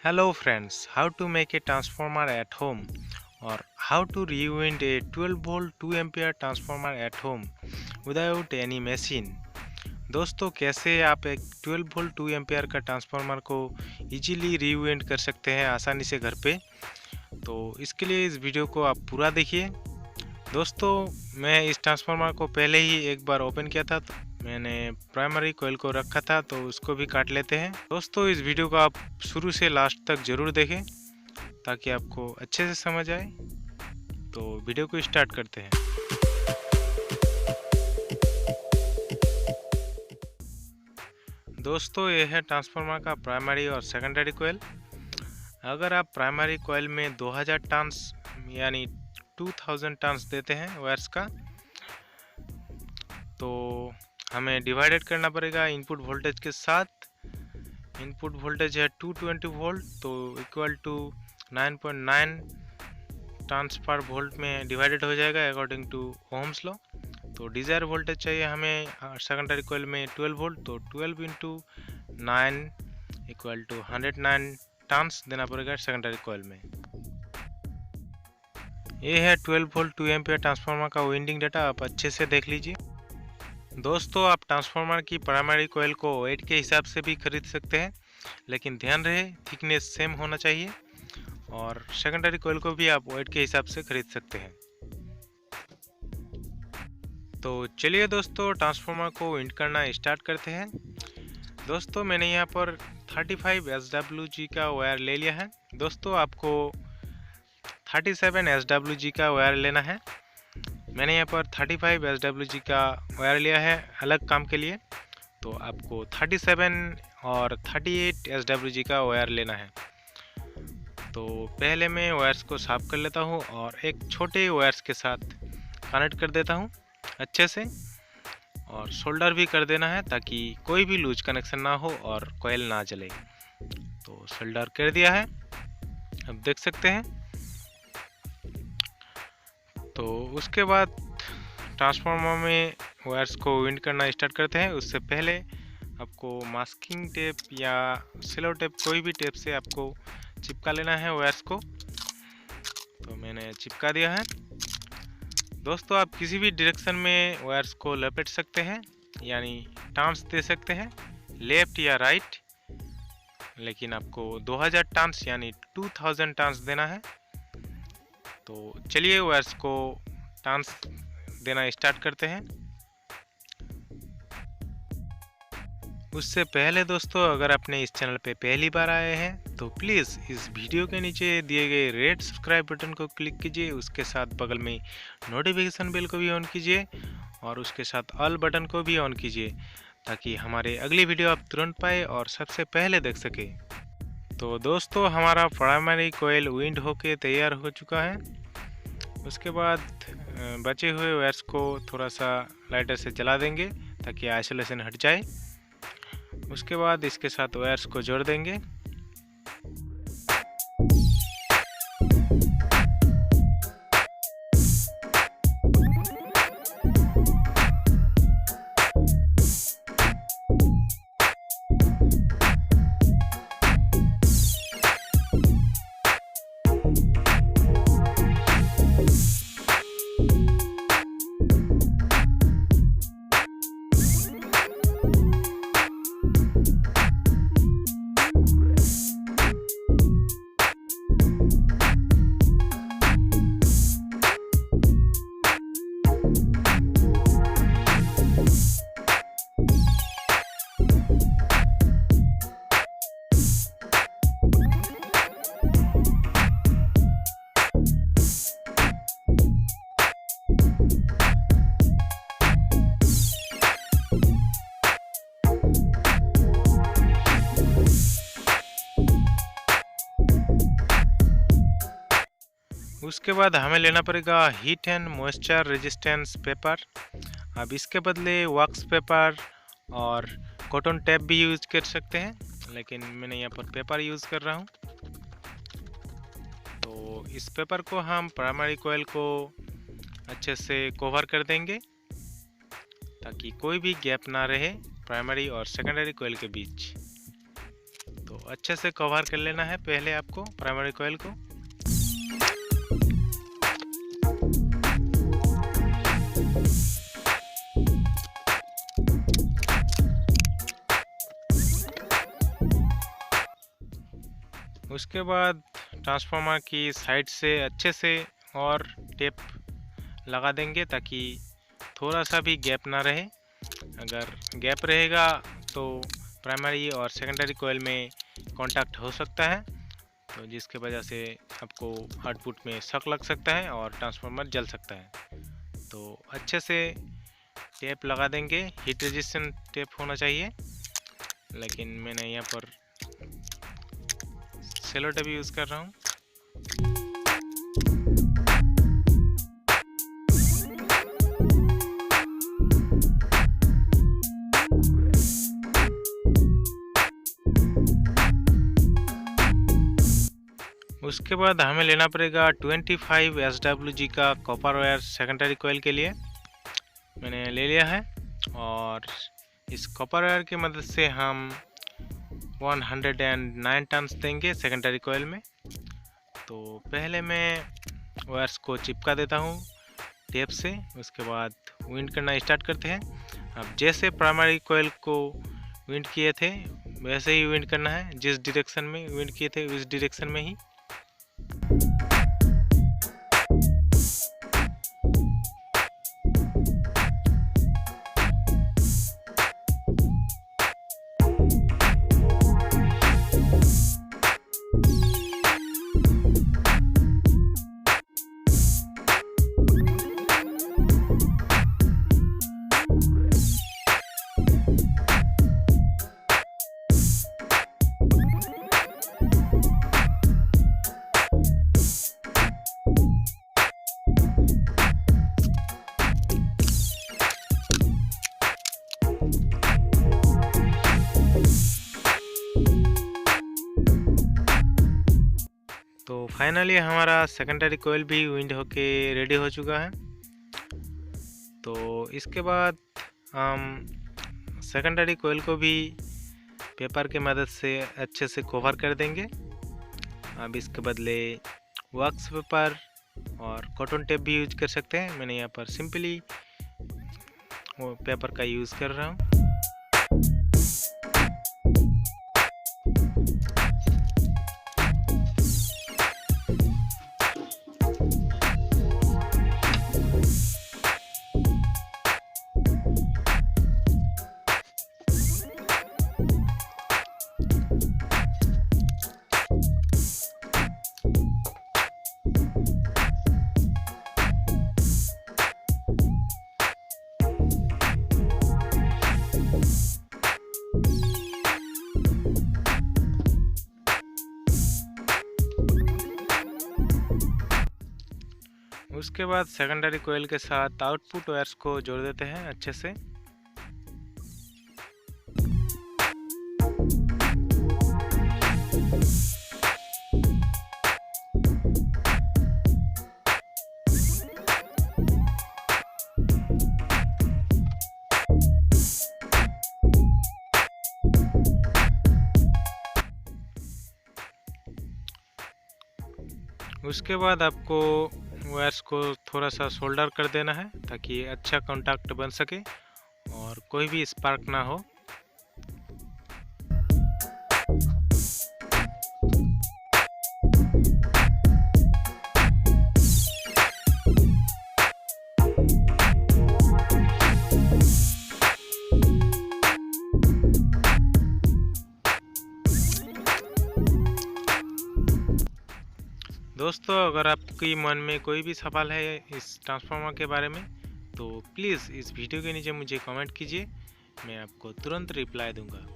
Hello friends, how to make a transformer at home or how to rewind a 12 volt 2 ampere transformer at home without any machine। दोस्तों कैसे आप एक 12 volt 2 ampere का transformer को easily rewind कर सकते हैं आसानी से घर पे। तो इसके लिए इस वीडियो को आप पूरा देखिए। दोस्तों मैं इस ट्रांसफार्मर को पहले ही एक बार ओपन किया था, तो मैंने प्राइमरी कॉइल को रखा था, तो उसको भी काट लेते हैं। दोस्तों इस वीडियो को आप शुरू से लास्ट तक ज़रूर देखें ताकि आपको अच्छे से समझ आए। तो वीडियो को स्टार्ट करते हैं। दोस्तों ये है ट्रांसफार्मर का प्राइमरी और सेकेंडरी कॉइल। अगर आप प्राइमरी कॉइल में 2000 टर्न्स यानी 2000 टर्न्स देते हैं वायर्स का, तो हमें डिवाइडेड करना पड़ेगा इनपुट वोल्टेज के साथ। इनपुट वोल्टेज है 220 वोल्ट, तो इक्वल टू 9.9 टर्न्स पर वोल्ट में डिवाइडेड हो जाएगा अकॉर्डिंग टू ओम्स लॉ। तो डिज़ायर वोल्टेज चाहिए हमें सेकेंडरी कॉइल में 12 वोल्ट, तो 12 इंटू 9 इक्वल टू 109 टर्न्स देना पड़ेगा सेकेंडरी कॉइल में। ये है 12 वोल्ट 2 एम्पियर ट्रांसफार्मर का वाइंडिंग डाटा, आप अच्छे से देख लीजिए। दोस्तों आप ट्रांसफार्मर की प्राइमरी कॉइल को वेट के हिसाब से भी खरीद सकते हैं, लेकिन ध्यान रहे थिकनेस सेम होना चाहिए। और सेकेंडरी कॉइल को भी आप वेट के हिसाब से खरीद सकते हैं। तो चलिए दोस्तों ट्रांसफार्मर को वाइंड करना स्टार्ट करते हैं। दोस्तों मैंने यहाँ पर 35 SWG का वायर ले लिया है। दोस्तों आपको 37 SWG का वायर लेना है। मैंने यहाँ पर 35 SWG का वायर लिया है अलग काम के लिए, तो आपको 37 और 38 SWG का वायर लेना है। तो पहले मैं वायर्स को साफ कर लेता हूँ और एक छोटे वायर्स के साथ कनेक्ट कर देता हूँ अच्छे से, और सोल्डर भी कर देना है ताकि कोई भी लूज कनेक्शन ना हो और कॉइल ना जले। तो सोल्डर कर दिया है, अब देख सकते हैं। तो उसके बाद ट्रांसफार्मर में वायर्स को वाइंड करना स्टार्ट करते हैं। उससे पहले आपको मास्किंग टेप या सेलो टेप, कोई भी टेप से आपको चिपका लेना है वायर्स को। तो मैंने चिपका दिया है। दोस्तों आप किसी भी डायरेक्शन में वायर्स को लपेट सकते हैं, यानी टर्न्स दे सकते हैं लेफ्ट या राइट, लेकिन आपको 2000 टर्न्स यानी 2000 टर्न्स देना है। तो चलिए वायर्स को टर्न्स देना स्टार्ट करते हैं। उससे पहले दोस्तों अगर आपने इस चैनल पे पहली बार आए हैं तो प्लीज़ इस वीडियो के नीचे दिए गए रेड सब्सक्राइब बटन को क्लिक कीजिए। उसके साथ बगल में नोटिफिकेशन बेल को भी ऑन कीजिए और उसके साथ ऑल बटन को भी ऑन कीजिए ताकि हमारे अगली वीडियो आप तुरंत पाए और सबसे पहले देख सके। तो दोस्तों हमारा प्राइमरी कॉइल वाइंड होके तैयार हो चुका है। उसके बाद बचे हुए वायर्स को थोड़ा सा लाइटर से जला देंगे ताकि आइसोलेशन हट जाए। उसके बाद इसके साथ वायर्स को जोड़ देंगे। उसके बाद हमें लेना पड़ेगा heat and moisture resistance paper. अब इसके बदले वॉक्स पेपर और कॉटन टेप भी यूज कर सकते हैं, लेकिन मैंने यहाँ पर पेपर यूज़ कर रहा हूँ। तो इस पेपर को हम प्राइमरी कॉइल को अच्छे से कवर कर देंगे ताकि कोई भी गैप ना रहे प्राइमरी और सेकेंडरी कॉइल के बीच। तो अच्छे से कवर कर लेना है पहले आपको प्राइमरी कॉइल को। उसके बाद ट्रांसफार्मर की साइड से अच्छे से और टेप लगा देंगे ताकि थोड़ा सा भी गैप ना रहे। अगर गैप रहेगा तो प्राइमरी और सेकेंडरी कॉइल में कांटेक्ट हो सकता है, तो जिसके वजह से आपको आउटपुट में शॉक लग सकता है और ट्रांसफार्मर जल सकता है। तो अच्छे से टेप लगा देंगे, हीट रेजिस्टेंट टेप होना चाहिए, लेकिन मैंने यहाँ पर सेलो टेप यूज़ कर रहा हूँ। उसके बाद हमें लेना पड़ेगा 25 SWG का कॉपर वायर सेकेंडरी कॉइल के लिए। मैंने ले लिया है और इस कॉपर वायर की मदद से हम 109 टर्न्स देंगे सेकेंडरी कॉइल में। तो पहले मैं वायर्स को चिपका देता हूँ टेप से, उसके बाद विंड करना स्टार्ट करते हैं। अब जैसे प्राइमरी कॉइल को विंड किए थे वैसे ही विंड करना है, जिस डायरेक्शन में विंड किए थे उस डायरेक्शन में ही। तो फाइनली हमारा सेकेंडरी कॉइल भी विंड होके रेडी हो चुका है। तो इसके बाद हम सेकेंडरी कॉइल को भी पेपर के मदद से अच्छे से कवर कर देंगे। अब इसके बदले वैक्स पेपर और कॉटन टेप भी यूज कर सकते हैं। मैंने यहाँ पर सिंपली वो पेपर का यूज़ कर रहा हूँ। उसके बाद सेकेंडरी कॉइल के साथ आउटपुट वायर्स को जोड़ देते हैं अच्छे से। उसके बाद आपको वायर्स को थोड़ा सा सोल्डर कर देना है ताकि अच्छा कांटेक्ट बन सके और कोई भी स्पार्क ना हो। दोस्तों, अगर आपके मन में कोई भी सवाल है इस ट्रांसफार्मर के बारे में तो प्लीज़ इस वीडियो के नीचे मुझे कमेंट कीजिए, मैं आपको तुरंत रिप्लाई दूंगा।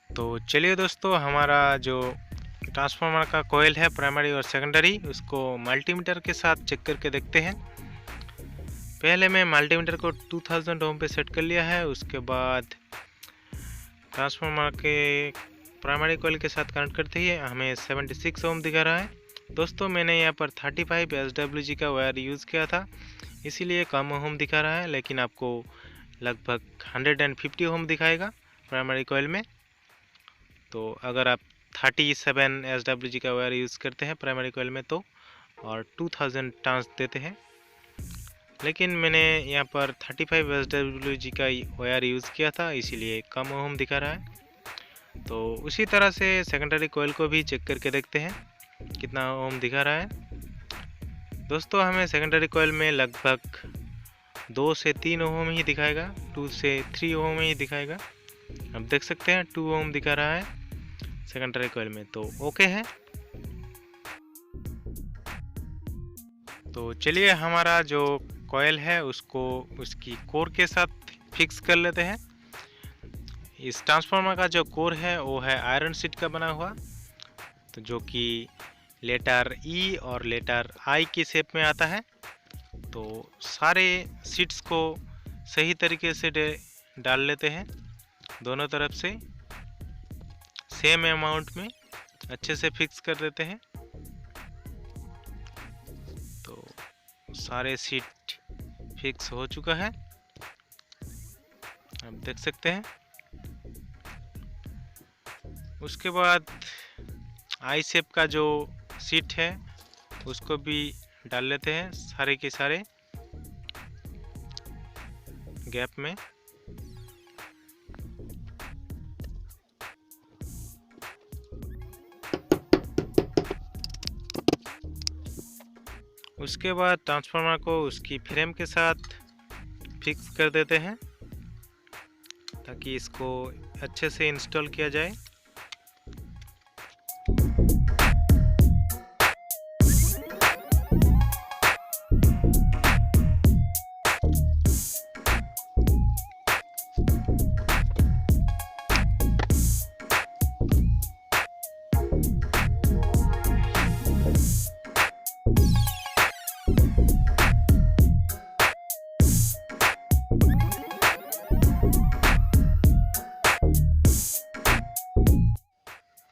तो चलिए दोस्तों, हमारा जो ट्रांसफार्मर का कोयल है प्राइमरी और सेकेंडरी, उसको मल्टीमीटर के साथ चेक करके देखते हैं। पहले मैं मल्टीमीटर को 2000 ओम पे सेट कर लिया है। उसके बाद ट्रांसफार्मर के प्राइमरी कोयल के साथ कनेक्ट करते ही हमें 76 ओम दिखा रहा है। दोस्तों, मैंने यहाँ पर 35 SWG का वायर यूज़ किया था, इसीलिए कम ओम दिखा रहा है, लेकिन आपको लगभग 150 ओम दिखाएगा प्राइमरी कोयल में। तो अगर आप 37 SWG का वायर यूज़ करते हैं प्राइमरी कोयल में तो और 2000 टर्न्स देते हैं, लेकिन मैंने यहाँ पर 35 SWG का वायर यूज़ किया था, इसीलिए कम ओम दिखा रहा है। तो उसी तरह से सेकेंडरी कोयल को भी चेक करके देखते हैं कितना ओम दिखा रहा है। दोस्तों, हमें सेकेंडरी कोयल में लगभग 2 से 3 ओम ही दिखाएगा, 2 से 3 ओम ही दिखाएगा। अब देख सकते हैं 2 ओम दिखा रहा है सेकेंडरी कोयल में, तो ओके है। तो चलिए हमारा जो कोयल है उसको उसकी कोर के साथ फिक्स कर लेते हैं। इस ट्रांसफार्मर का जो कोर है वो है आयरन शीट का बना हुआ, तो जो कि लेटर ई और लेटर आई की शेप में आता है। तो सारे शीट्स को सही तरीके से डाल लेते हैं, दोनों तरफ से सेम अमाउंट में अच्छे से फिक्स कर देते हैं। तो सारे शीट फिक्स हो चुका है, आप देख सकते हैं। उसके बाद आई शेप का जो शीट है उसको भी डाल लेते हैं सारे के सारे गैप में। उसके बाद ट्रांसफार्मर को उसकी फ्रेम के साथ फिक्स कर देते हैं ताकि इसको अच्छे से इंस्टॉल किया जाए।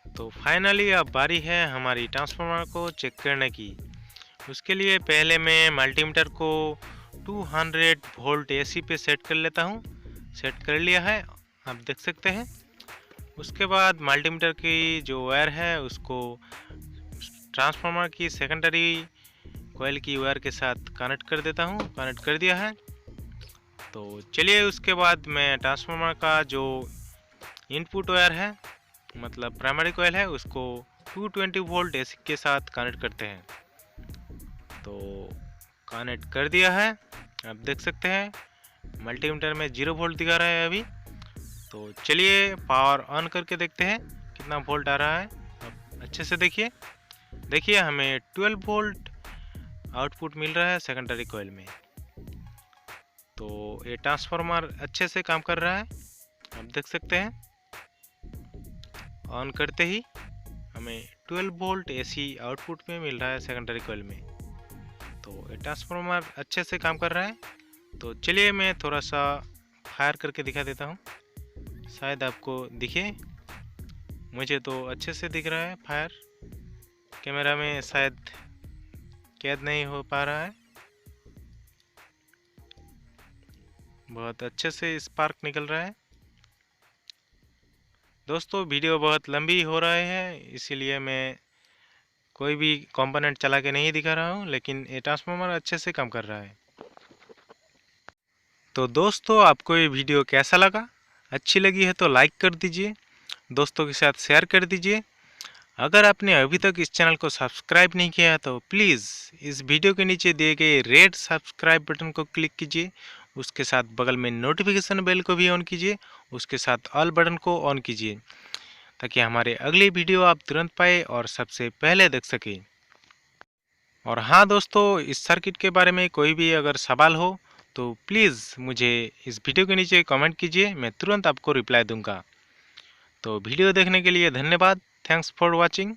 तो फाइनली अब बारी है हमारी ट्रांसफार्मर को चेक करने की। उसके लिए पहले मैं मल्टीमीटर को 200 वोल्ट AC पे सेट कर लेता हूँ। सेट कर लिया है, आप देख सकते हैं। उसके बाद मल्टीमीटर की जो वायर है उसको ट्रांसफार्मर की सेकेंडरी कोयल की वायर के साथ कनेक्ट कर देता हूँ। कनेक्ट कर दिया है। तो चलिए उसके बाद मैं ट्रांसफार्मर का जो इनपुट वायर है मतलब प्राइमरी कोयल है उसको 220 वोल्ट AC के साथ कनेक्ट करते हैं। तो कनेक्ट कर दिया है, आप देख सकते हैं मल्टीमीटर में 0 वोल्ट दिखा रहा है अभी। तो चलिए पावर ऑन करके देखते हैं कितना वोल्ट आ रहा है। अब अच्छे से देखिए हमें 12 वोल्ट आउटपुट मिल रहा है सेकेंडरी कोयल में। तो ये ट्रांसफार्मर अच्छे से काम कर रहा है, आप देख सकते हैं। ऑन करते ही हमें 12 वोल्ट AC आउटपुट में मिल रहा है सेकेंडरी कोयल में। तो ये ट्रांसफार्मर अच्छे से काम कर रहा है। तो चलिए मैं थोड़ा सा फायर करके दिखा देता हूँ, शायद आपको दिखे। मुझे तो अच्छे से दिख रहा है फायर, कैमरा में शायद कैद नहीं हो पा रहा है। बहुत अच्छे से स्पार्क निकल रहा है। दोस्तों, वीडियो बहुत लंबी हो रहा है, इसीलिए मैं कोई भी कंपोनेंट चला के नहीं दिखा रहा हूँ, लेकिन ये ट्रांसफार्मर अच्छे से काम कर रहा है। तो दोस्तों, आपको ये वीडियो कैसा लगा? अच्छी लगी है तो लाइक कर दीजिए, दोस्तों के साथ शेयर कर दीजिए। अगर आपने अभी तक इस चैनल को सब्सक्राइब नहीं किया है तो प्लीज़ इस वीडियो के नीचे दिए गए रेड सब्सक्राइब बटन को क्लिक कीजिए। उसके साथ बगल में नोटिफिकेशन बेल को भी ऑन कीजिए। उसके साथ ऑल बटन को ऑन कीजिए ताकि हमारे अगली वीडियो आप तुरंत पाए और सबसे पहले देख सकें। और हाँ दोस्तों, इस सर्किट के बारे में कोई भी अगर सवाल हो तो प्लीज़ मुझे इस वीडियो के नीचे कमेंट कीजिए, मैं तुरंत आपको रिप्लाई दूंगा। तो वीडियो देखने के लिए धन्यवाद। Thanks for watching.